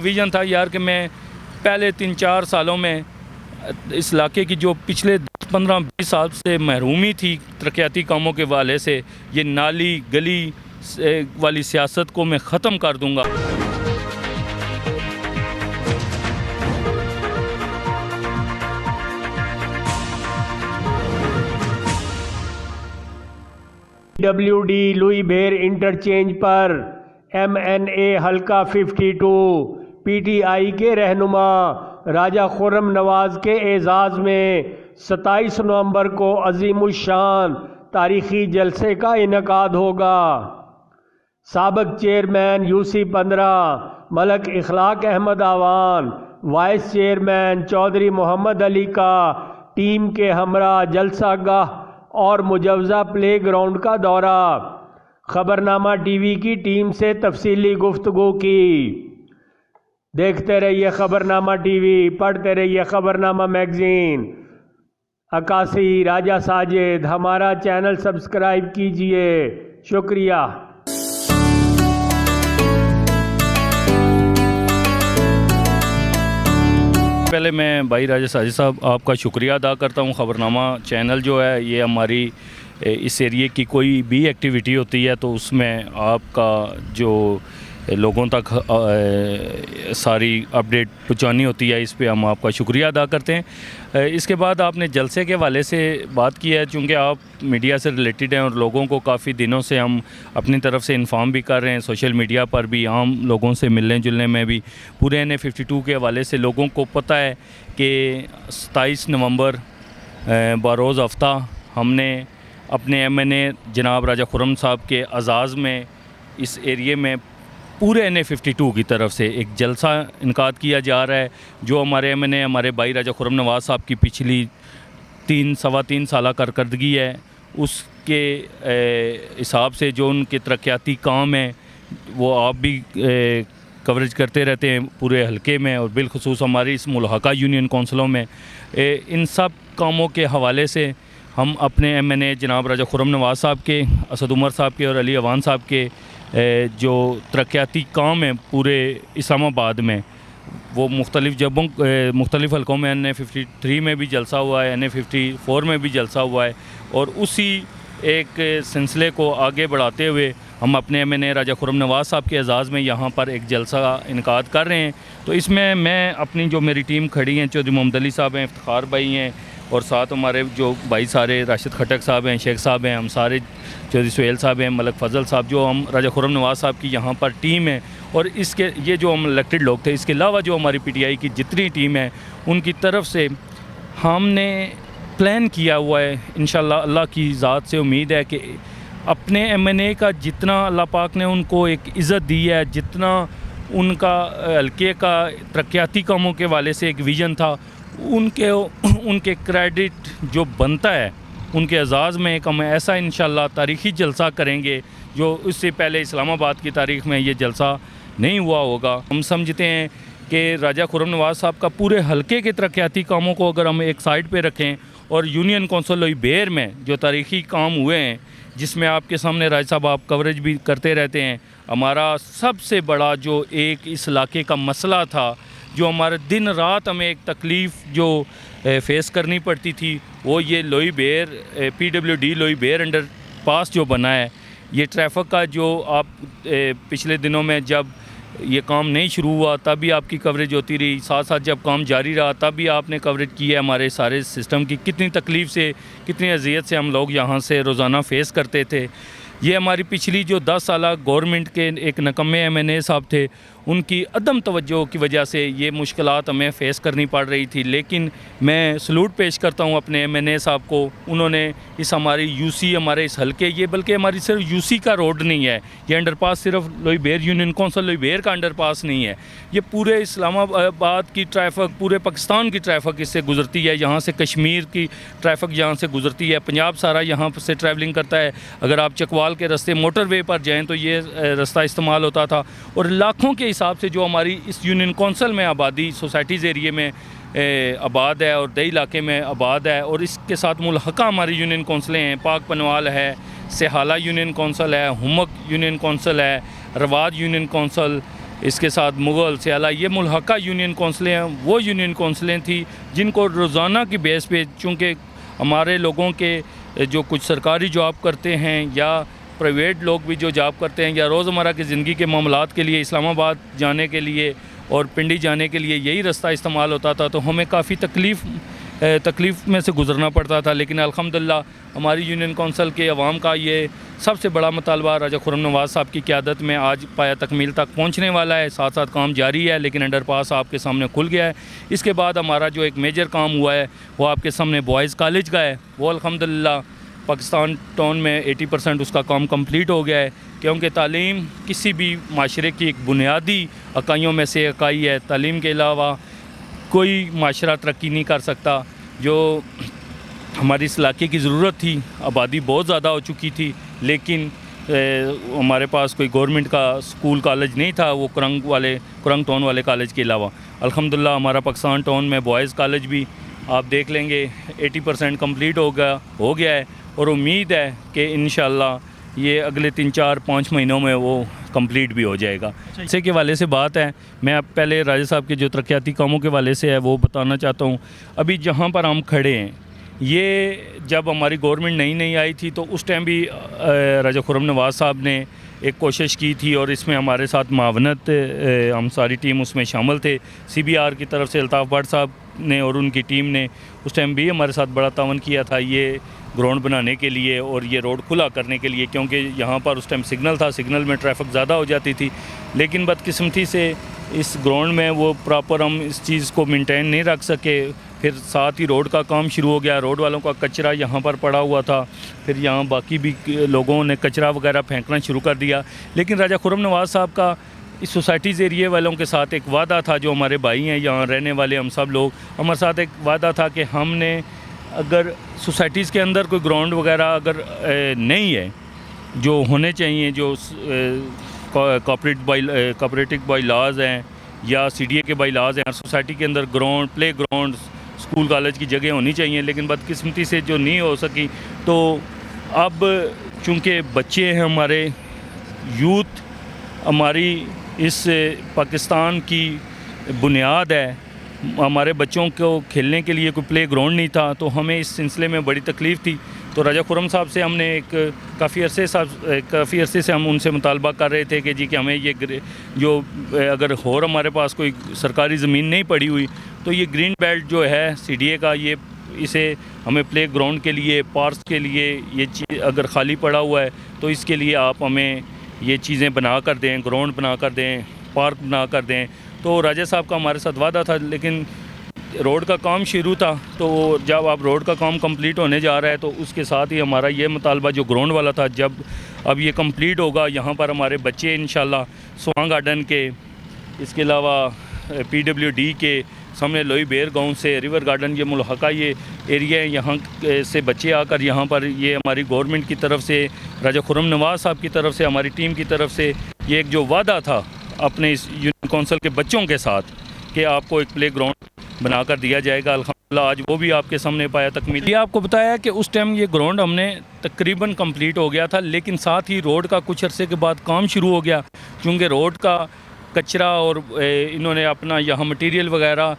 Vision था यार कि मैं पहले 3-4 सालों में इस इलाके की जो पिछले 15-20 साल से महरूमी थी तरक्याती कामों के हवाले से, ये नाली गली वाली सियासत को मैं ख़त्म कर दूँगा। WD लुई बेर इंटरचेंज पर MNA हल्का 52 PTI के रहनुमा राजा खुर्रम नवाज के एजाज़ में 27 नवंबर को अजीमुल शान तारीखी जलसे का इनेकाद होगा। साबिक चेयरमैन UC-15 मलक इखलाक अहमद आवान, वाइस चेयरमैन चौधरी मोहम्मद अली का टीम के हमरा जलसागाह और मुजवज़ा प्ले ग्राउंड का दौरा। खबरनामा टीवी की टीम से तफसीली गुफ्तगू की। देखते रहिए खबरनामा टीवी, पढ़ते रहिए खबरनामा मैगज़ीन। अकासी राजा साजिद, हमारा चैनल सब्सक्राइब कीजिए। शुक्रिया। पहले मैं भाई राजा साजिद साहब आपका शुक्रिया अदा करता हूँ। ख़बरनामा चैनल जो है ये हमारी इस एरिए की कोई भी एक्टिविटी होती है तो उसमें आपका जो लोगों तक सारी अपडेट पहुँचानी होती है, इस पे हम आपका शुक्रिया अदा करते हैं। इसके बाद आपने जलसे के हवाले से बात की है, चूँकि आप मीडिया से रिलेटेड हैं और लोगों को काफ़ी दिनों से हम अपनी तरफ से इन्फॉर्म भी कर रहे हैं, सोशल मीडिया पर भी, आम लोगों से मिलने जुलने में भी। पूरे NA 52 के हवाले से लोगों को पता है कि 27 नवंबर बरोज़ हफ्ता हमने अपने MNA जनाब राजा खुर्रम साहब के एजाज़ में इस एरिए में पूरे NA 52 की तरफ से एक जलसा इनकाद किया जा रहा है, जो हमारे MNA हमारे भाई राजा खुर्रम नवाज साहब की पिछली 3-3.25 साल कारकर्दगी है, उसके हिसाब से जो उनके तरक्याती काम हैं वो आप भी कवरेज करते रहते हैं पूरे हलके में, और बिलखुसूस हमारी इस मुल्हका यूनियन कौंसलों में। इन सब कामों के हवाले से हम अपने MNA जनाब राजा खुर्रम नवाज साहब के, असद उमर साहब के और अली अवान साहब के जो तरक्याती काम हैं पूरे इस्लामाबाद में, वो मुख्तलिफ़ हलकों में NA 53 में भी जलसा हुआ है, NA 54 में भी जलसा हुआ है, और उसी एक सिलसिले को आगे बढ़ाते हुए हम अपने MNA राजा खुर्रम नवाज साहब के एजाज़ में यहाँ पर एक जलसा इनकाद कर रहे हैं। तो इसमें मैं अपनी जो मेरी टीम खड़ी है, चौधरी मोहम्मद अली साहब हैं, इफ्तिखार भाई हैं, और साथ हमारे जो भाई सारे राशिद खटक साहब हैं, शेख साहब हैं, हम सारे चौधरी सुहेल साहब हैं, मलक फ़ज़ल साहब, जो हम राजा खुर्रम नवाज साहब की यहाँ पर टीम है। और इसके ये जो हम इलेक्टेड लोग थे, इसके अलावा जो हमारी PTI की जितनी टीम है उनकी तरफ से हमने प्लान किया हुआ है। इंशाअल्लाह अल्लाह की ज़ात से उम्मीद है कि अपने MNA का जितना अल्लाह पाक ने उनको एक इज़्ज़त दी है, जितना उनका हल्के का तरक्याती कामों के वाले से एक विज़न था, उनके क्रेडिट जो बनता है उनके एजाज़ में एक हम ऐसा इंशाअल्लाह तारीख़ी जलसा करेंगे जो इससे पहले इस्लामाबाद की तारीख़ में ये जलसा नहीं हुआ होगा। हम समझते हैं कि राजा खुर्रम नवाज साहब का पूरे हलके के तरक्याती कामों को अगर हम एक साइड पे रखें, और यूनियन कौंसिल लुई बेर में जो तारीख़ी काम हुए हैं, जिसमें आपके सामने राज साहब आप कवरेज भी करते रहते हैं, हमारा सबसे बड़ा जो एक इस इलाके का मसला था, जो हमारे दिन रात हमें एक तकलीफ़ जो फ़ेस करनी पड़ती थी, वो ये लुई बेर PWD लुई बेर अंडर पास जो बना है, ये ट्रैफिक का जो आप पिछले दिनों में जब ये काम नहीं शुरू हुआ तब भी आपकी कवरेज होती रही, साथ साथ जब काम जारी रहा तब भी आपने कवरेज की है हमारे सारे सिस्टम की, कितनी तकलीफ़ से, कितनी अज़ियत से हम लोग यहाँ से रोज़ाना फ़ेस करते थे। ये हमारी पिछली जो 10 साल गवर्नमेंट के एक नकम्मे MNA साहब थे, उनकी अदम तवज्जो की वजह से ये मुश्किलात हमें फ़ेस करनी पड़ रही थी। लेकिन मैं सलूट पेश करता हूँ अपने MNA साहब को, उन्होंने इस हमारी UC हमारे इस हलके, ये बल्कि हमारी सिर्फ UC का रोड नहीं है, ये अंडरपास सिर्फ लुई बेर यूनियन कौंसिल लुई बेर का अंडरपास नहीं है, ये पूरे इस्लामाबाद की ट्रैफिक, पूरे पाकिस्तान की ट्रैफिक इससे गुज़रती है। यहाँ से कश्मीर की ट्रैफिक यहाँ से गुज़रती है, पंजाब सारा यहाँ से ट्रैवलिंग करता है। अगर आप चकवाल के रास्ते मोटरवे पर जाएँ तो ये रास्ता इस्तेमाल होता था, और लाखों के हिसाब से जो हमारी इस यूनियन कौंसिल में आबादी सोसाइटीज़ एरिए में आबाद है और दही इलाके में आबाद है, और इसके साथ मुल्हका हमारी यूनियन कौंसलें हैं, पाक पनवाल है, सेहाला यूनियन कौंसिल है, हुमक यूनियन कौंसिल है, रवाद यूनियन कौंसिल, इसके साथ मुग़ल स्याला, ये मुल्हक़ा यूनियन कौंसलें हैं, वो यूनियन कौंसलें थी जिनको रोज़ाना की बेस पे, चूँकि हमारे लोगों के जो कुछ सरकारी जॉब करते हैं या प्राइवेट लोग भी जो जॉब करते हैं या रोज़मर्रा की ज़िंदगी के मामलात के लिए इस्लामाबाद जाने के लिए और पिंडी जाने के लिए यही रास्ता इस्तेमाल होता था, तो हमें काफ़ी तकलीफ़ में से गुज़रना पड़ता था। लेकिन अल्हम्दुलिल्लाह हमारी यूनियन कौंसिल के अवाम का ये सबसे बड़ा मुतालबा राजा खुर्रम नवाज़ साहब की क़यादत में आज पाया तकमील तक पहुँचने वाला है। साथ साथ काम जारी है, लेकिन अंडरपास आपके सामने खुल गया है। इसके बाद हमारा जो एक मेजर काम हुआ है वो आपके सामने बॉयज़ कॉलेज का है। वो अल्हम्दुलिल्लाह पाकिस्तान टाउन में 80% उसका काम कंप्लीट हो गया है, क्योंकि तालीम किसी भी माशरे की एक बुनियादी इकाइयों में से इकाई है। तालीम के अलावा कोई माशरा तरक्की नहीं कर सकता। जो हमारी इस इलाके की ज़रूरत थी, आबादी बहुत ज़्यादा हो चुकी थी, लेकिन हमारे पास कोई गवर्नमेंट का स्कूल कॉलेज नहीं था, वो कुरंग टाउन वाले कॉलेज के अलावा। अल्हम्दुलिल्लाह हमारा पाकिस्तान टाउन में बॉयज़ कॉलेज भी आप देख लेंगे 80% कंप्लीट हो गया है, और उम्मीद है कि इंशाअल्लाह ये अगले 3-4-5 महीनों में वो कंप्लीट भी हो जाएगा। इससे के वाले से बात है, मैं अब पहले राजा साहब के जो तरक्याती कामों के वाले से है वो बताना चाहता हूँ। अभी जहाँ पर हम खड़े हैं, ये जब हमारी गवर्नमेंट नई आई थी तो उस टाइम भी राजा खुर्रम नवाज़ साहब ने एक कोशिश की थी, और इसमें हमारे साथ मावनत हम सारी टीम उसमें शामिल थे। CBR की तरफ से अल्ताफ़ भट्ट साहब ने और उनकी टीम ने उस टाइम भी हमारे साथ बड़ा तावन किया था ये ग्राउंड बनाने के लिए और ये रोड खुला करने के लिए, क्योंकि यहाँ पर उस टाइम सिग्नल था, सिग्नल में ट्रैफिक ज़्यादा हो जाती थी। लेकिन बदकिस्मती से इस ग्राउंड में वो प्रॉपर हम इस चीज़ को मेंटेन नहीं रख सके। फिर साथ ही रोड का काम शुरू हो गया, रोड वालों का कचरा यहाँ पर पड़ा हुआ था, फिर यहाँ बाकी भी लोगों ने कचरा वगैरह फेंकना शुरू कर दिया। लेकिन राजा खुर्रम नवाज़ साहब का इस सोसाइटीज़ एरिए वालों के साथ एक वादा था, जो हमारे भाई हैं यहाँ रहने वाले हम सब लोग, हमारे साथ एक वादा था कि हमने अगर सोसाइटीज़ के अंदर कोई ग्राउंड वगैरह अगर नहीं है जो होने चाहिए, जो कोऑपरेटिव बाई लॉज हैं या CDA के बाई लॉज हैं, सोसाइटी के अंदर ground, play ground, school college की जगह होनी चाहिए, लेकिन बदकिस्मती से जो नहीं हो सकी। तो अब चूँकि बच्चे हैं हमारे, यूथ हमारी इस पाकिस्तान की बुनियाद है, हमारे बच्चों को खेलने के लिए कोई प्ले ग्राउंड नहीं था, तो हमें इस सिलसिले में बड़ी तकलीफ़ थी। तो राजा खुर्रम साहब से हमने काफ़ी अरसे से हम उनसे मुतालबा कर रहे थे कि जी कि हमें ये जो अगर और हमारे पास कोई सरकारी ज़मीन नहीं पड़ी हुई तो ये ग्रीन बेल्ट जो है CDA का, ये इसे हमें प्ले ग्राउंड के लिए, पार्क्स के लिए ये चीज़ अगर खाली पड़ा हुआ है तो इसके लिए आप हमें ये चीज़ें बना कर दें, ग्राउंड बना कर दें, पार्क बना कर दें। तो राजा साहब का हमारे साथ वादा था, लेकिन रोड का काम शुरू था, तो जब अब रोड का काम कंप्लीट होने जा रहा है तो उसके साथ ही हमारा ये मुतालबा जो ग्राउंड वाला था, जब अब ये कंप्लीट होगा, यहाँ पर हमारे बच्चे इंशाल्लाह स्वांग गार्डन के, इसके अलावा PWD के सामने लोई बेर गांव से रिवर गार्डन, ये मुल्हक़ा ये एरिया है, यहाँ से बच्चे आकर यहाँ पर, ये हमारी गवर्नमेंट की तरफ से, राजा खुर्रम नवाज़ साहब की तरफ से, हमारी टीम की तरफ से ये एक जो वादा था अपने इस यूनियन कौंसिल के बच्चों के साथ कि आपको एक प्ले ग्राउंड बनाकर दिया जाएगा। अल्हम्दुलिल्लाह आज वो भी आपके सामने पाया तकमील। ये आपको बताया कि उस टाइम ये ग्राउंड हमने तकरीबन कंप्लीट हो गया था, लेकिन साथ ही रोड का कुछ अरसे के बाद काम शुरू हो गया, क्योंकि रोड का कचरा और इन्होंने अपना यहाँ मटीरियल वगैरह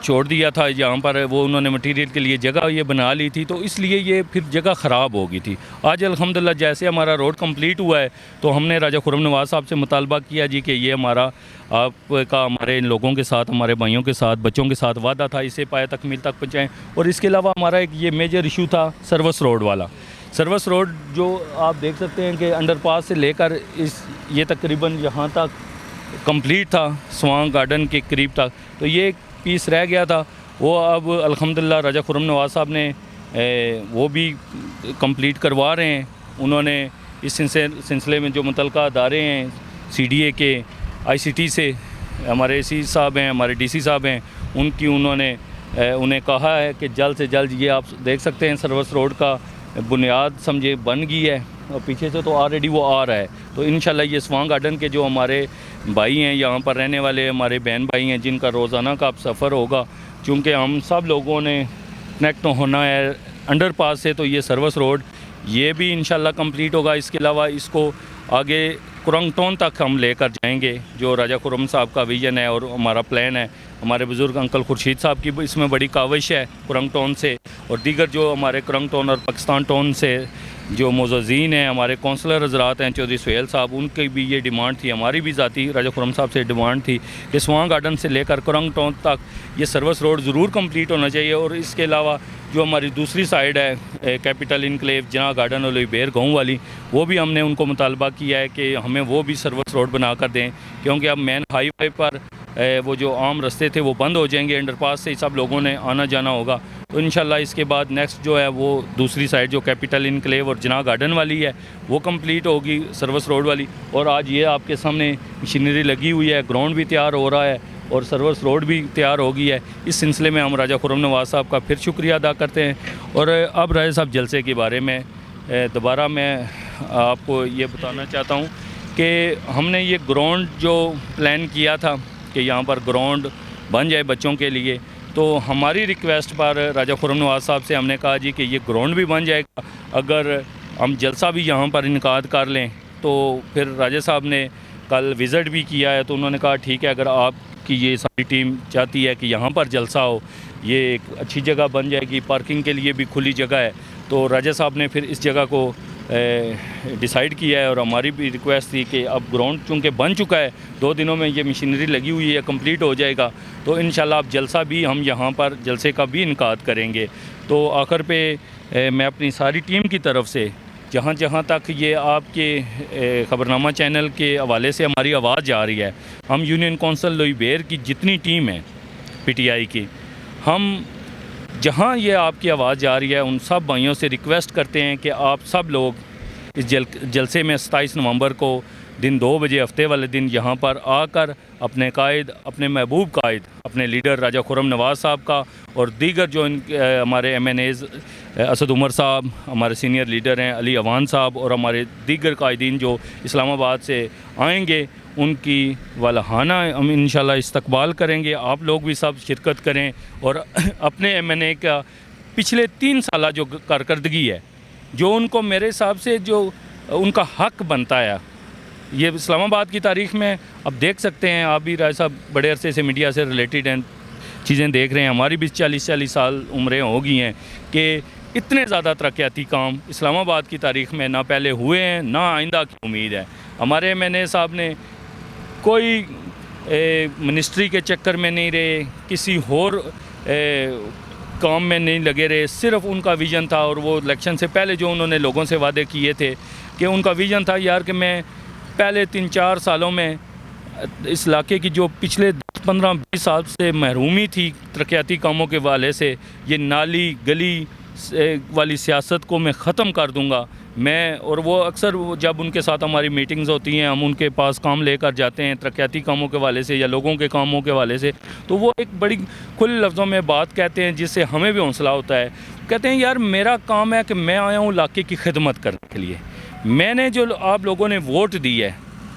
छोड़ दिया था, यहाँ पर वो उन्होंने मटेरियल के लिए जगह ये बना ली थी, तो इसलिए ये फिर जगह ख़राब हो गई थी। आज अल्हम्दुलिल्लाह जैसे हमारा रोड कंप्लीट हुआ है तो हमने राजा खुर्रम नवाज़ साहब से मुतालबा किया जी कि ये हमारा आपका हमारे इन लोगों के साथ, हमारे भाइयों के साथ, बच्चों के साथ वादा था, इसे पाया तकमील तक पहुँचाएँ। और इसके अलावा हमारा एक ये मेजर इशू था सर्विस रोड वाला। सर्विस रोड जो आप देख सकते हैं कि अंडरपास से लेकर ये तकरीबन यहाँ तक कंप्लीट था, स्वांग गार्डन के करीब तक, तो ये एक पीस रह गया था, वो अब अल्हम्दुलिल्लाह राजा खुर्रम नवाज़ साहब ने वो भी कंप्लीट करवा रहे हैं। उन्होंने इस सिलसिले में जो मुतल्लिका अदारे हैं CDA के, ICT से हमारे AC साहब हैं, हमारे DC साहब हैं, उन्हें कहा है कि जल्द से जल्द, ये आप देख सकते हैं सर्विस रोड का बुनियाद समझे बन गई है, और पीछे से तो ऑलरेडी वो आ रहा है। तो इंशाल्लाह ये स्वांग गार्डन के जो हमारे भाई हैं, यहाँ पर रहने वाले हमारे बहन भाई हैं, जिनका रोज़ाना का अब सफ़र होगा, चूँकि हम सब लोगों ने कनेक्ट होना है अंडरपास से, तो ये सर्विस रोड ये भी इंशाल्लाह कंप्लीट होगा। इसके अलावा इसको आगे कुरंगटोन तक हम लेकर जाएंगे। जो राजा खुर्रम साहब का विज़न है और हमारा प्लान है, हमारे बुज़ुर्ग अंकल खुर्शीद साहब की इसमें बड़ी काविश है कुरंगटोन से, और दीगर जो हमारे कुरंगटोन और पाकिस्तान टाउन से जो मोज़ीन हैं, हमारे कौंसलर हज़रात हैं, चौधरी सुहेल साहब, उनकी भी ये डिमांड थी, हमारी भी ज़ाती राजा खुर्रम साहब से डिमांड थी कि स्वां गार्डन से लेकर कुरंगटोन तक ये सर्विस रोड ज़रूर कंप्लीट होना चाहिए। और इसके अलावा जो हमारी दूसरी साइड है कैपिटल इनक्लेव जना गार्डन और लुईबेर गाँव वाली, वो भी हमने उनको मुतालबा किया है कि हमें वो भी सर्विस रोड बना कर दें, क्योंकि अब मेन हाईवे पर वो जो आम रास्ते थे वो बंद हो जाएंगे, अंडरपास से ही सब लोगों ने आना जाना होगा। तो इंशाल्लाह इसके बाद नेक्स्ट जो है वो दूसरी साइड जो कैपिटल इनक्लेव और जना गार्डन वाली है वो कंप्लीट होगी सर्विस रोड वाली। और आज ये आपके सामने मशीनरी लगी हुई है, ग्राउंड भी तैयार हो रहा है और सर्विस रोड भी तैयार हो गई है। इस सिलसिले में हम राजा खुर्रम नवाज़ साहब का फिर शुक्रिया अदा करते हैं। और अब राजा साहब जलसे के बारे में दोबारा मैं आपको ये बताना चाहता हूँ कि हमने ये ग्राउंड जो प्लान किया था कि यहाँ पर ग्राउंड बन जाए बच्चों के लिए, तो हमारी रिक्वेस्ट पर राजा खुर्रम नवाज़ साहब से हमने कहा जी कि ये ग्राउंड भी बन जाएगा अगर हम जलसा भी यहाँ पर इनकाद कर लें। तो फिर राजा साहब ने कल विज़िट भी किया है, तो उन्होंने कहा ठीक है, अगर आपकी ये सारी टीम चाहती है कि यहाँ पर जलसा हो, ये एक अच्छी जगह बन जाएगी, पार्किंग के लिए भी खुली जगह है, तो राजा साहब ने फिर इस जगह को डिसाइड किया है। और हमारी भी रिक्वेस्ट थी कि अब ग्राउंड चूँकि बन चुका है, 2 दिनों में ये मशीनरी लगी हुई है, कंप्लीट हो जाएगा, तो इंशाल्लाह अब जलसा भी हम यहाँ पर जलसे का भी इनकाद करेंगे। तो आखिर पे मैं अपनी सारी टीम की तरफ से जहाँ जहाँ तक ये आपके ख़बरनामा चैनल के हवाले से हमारी आवाज़ जा रही है, हम यूनियन कौंसिल लुईबेर की जितनी टीम है PTI की, हम जहाँ ये आपकी आवाज़ जा रही है उन सब भाइयों से रिक्वेस्ट करते हैं कि आप सब लोग इस जलसे में 27 नवंबर को दिन 2 बजे हफ्ते वाले दिन यहाँ पर आकर अपने कायद, अपने महबूब कायद, अपने लीडर राजा खुर्रम नवाज़ साहब का और दीगर जो हमारे MNAs असद उमर साहब, हमारे सीनियर लीडर हैं अली अवान साहब, और हमारे दीगर कायदीन जो इस्लामाबाद से आएंगे, उनकी वालहाना हम इंशाल्लाह इस्तकबाल करेंगे। आप लोग भी सब शिरकत करें और अपने MNA का पिछले 3 साल जो कारकर्दगी है, जो उनको मेरे हिसाब से जो उनका हक बनता है, ये इस्लामाबाद की तारीख़ में अब देख सकते हैं, आप भी राय साहब बड़े अरसे से मीडिया से रिलेटेड हैं, चीज़ें देख रहे हैं, हमारी भी 40 साल उम्रें हो गई हैं कि इतने ज़्यादा तरक्याती काम इस्लामाबाद की तारीख़ में ना पहले हुए हैं, ना आइंदा की उम्मीद है। हमारे MNA साहब ने कोई मिनिस्ट्री के चक्कर में नहीं रहे, किसी और काम में नहीं लगे रहे, सिर्फ उनका विज़न था। और वो इलेक्शन से पहले जो उन्होंने लोगों से वादे किए थे कि उनका विज़न था यार कि मैं पहले 3-4 सालों में इस इलाके की जो पिछले 15-20 साल से महरूमी थी तरक्याती कामों के वाले से, ये नाली गली वाली सियासत को मैं ख़त्म कर दूंगा मैं। और वो अक्सर जब उनके साथ हमारी मीटिंग्स होती हैं, हम उनके पास काम लेकर जाते हैं तरक्याती कामों के वाले से या लोगों के कामों के वाले से, तो वो एक बड़ी खुले लफ्ज़ों में बात कहते हैं जिससे हमें भी हौसला होता है। कहते हैं यार मेरा काम है कि मैं आया हूँ इलाके की खिदमत करने के लिए, मैंने जो आप लोगों ने वोट दी है,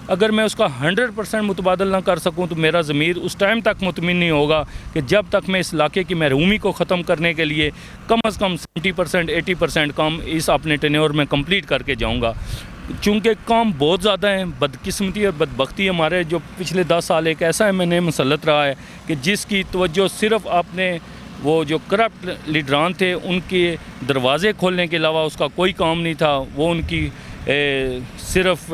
अगर मैं उसका 100% मुतबादल ना कर सकूं तो मेरा ज़मीर उस टाइम तक मुतमिन नहीं होगा कि जब तक मैं इस इलाके की महरूमी को ख़त्म करने के लिए कम से कम 70% 80% काम इस अपने टेन्योर में कंप्लीट करके जाऊंगा। चूँकि काम बहुत ज़्यादा है, बदकिस्मती और बदबख्ती हमारे जो पिछले 10 साल एक ऐसा MNA मुसल्लत रहा है कि जिसकी तवज्जो सिर्फ़ अपने वो जो करप्ट लीडरान थे उनके दरवाज़े खोलने के अलावा उसका कोई काम नहीं था। वो उनकी सिर्फ़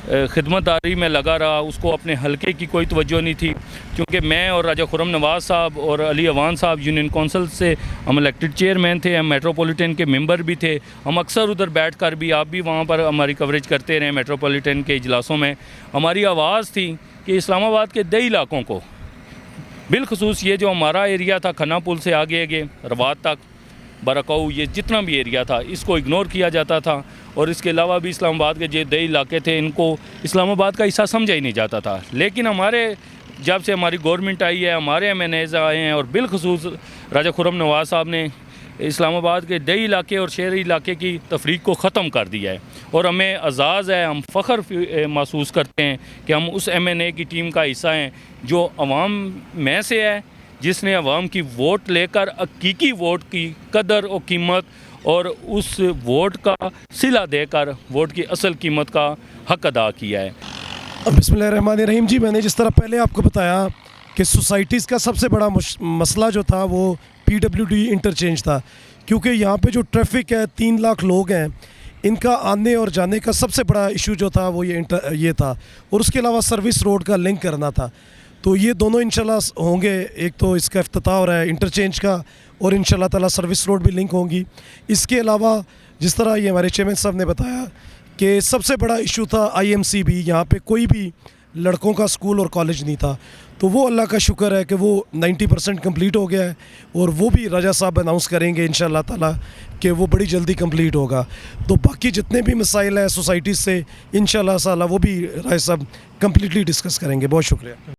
खिदमतदारी में लगा रहा, उसको अपने हलके की कोई तवज्जो नहीं थी। क्योंकि मैं और राजा खुर्रम नवाज़ साहब और अली अवान साहब यूनियन कौंसिल से हम इलेक्टेड चेयरमैन थे, हम मेट्रोपॉलिटन के मेंबर भी थे, हम अक्सर उधर बैठकर भी, आप भी वहाँ पर हमारी कवरेज करते रहे मेट्रोपॉलिटन के इजलासों में। हमारी आवाज़ थी कि इस्लामाबाद के 10 इलाकों को, बिलखसूस ये जो हमारा एरिया था खन्ना पुल से आगे रवात तक, बरकाऊ, ये जितना भी एरिया था इसको इग्नोर किया जाता था। और इसके अलावा भी इस्लामाबाद के जो 10 इलाके थे इनको इस्लामाबाद का हिस्सा समझा ही नहीं जाता था। लेकिन हमारे जब से हमारी गवर्नमेंट आई है, हमारे MNAs आए हैं और बिलखसूस राजा खुर्रम नवाज़ साहब ने इस्लामाबाद के 10 इलाके और शहरी इलाके की तफरीक को ख़त्म कर दिया है। और हमें एज़ाज़ है, हम फ़ख्र महसूस करते हैं कि हम उस MNA की टीम का हिस्सा हैं जो अवाम में से है, जिसने अवाम की वोट लेकर हकीकी वोट की कदर और कीमत और उस वोट का सिला देकर वोट की असल कीमत का हक अदा किया है। बिस्मिल्लाहिर्रहमानिर्रहीम जी, मैंने जिस तरह पहले आपको बताया कि सोसाइटीज़ का सबसे बड़ा मसला जो था वो पीडब्ल्यूडी इंटरचेंज था, क्योंकि यहाँ पे जो ट्रैफिक है 3 लाख लोग हैं, इनका आने और जाने का सबसे बड़ा इशू जो था वो ये था, और उसके अलावा सर्विस रोड का लिंक करना था। तो ये दोनों इंशाल्लाह होंगे, एक तो इसका इफ्तिताह हो रहा है इंटरचेंज का, और इंशाल्लाह ताला सर्विस रोड भी लिंक होंगी। इसके अलावा जिस तरह ये हमारे चेयरमैन साहब ने बताया कि सबसे बड़ा इशू था IMC भी, यहाँ पे कोई भी लड़कों का स्कूल और कॉलेज नहीं था, तो वो अल्लाह का शुक्र है कि वो 90% कंप्लीट हो गया है, और वो भी राजा साहब अनाउंस करेंगे इंशाल्लाह ताला कि वो बड़ी जल्दी कंप्लीट होगा। तो बाकी जितने भी मसाइल हैं सोसाइटी से इंशाल्लाह ताला वो भी राजा साहब कम्प्लीटली डिस्कस करेंगे। बहुत शुक्रिया।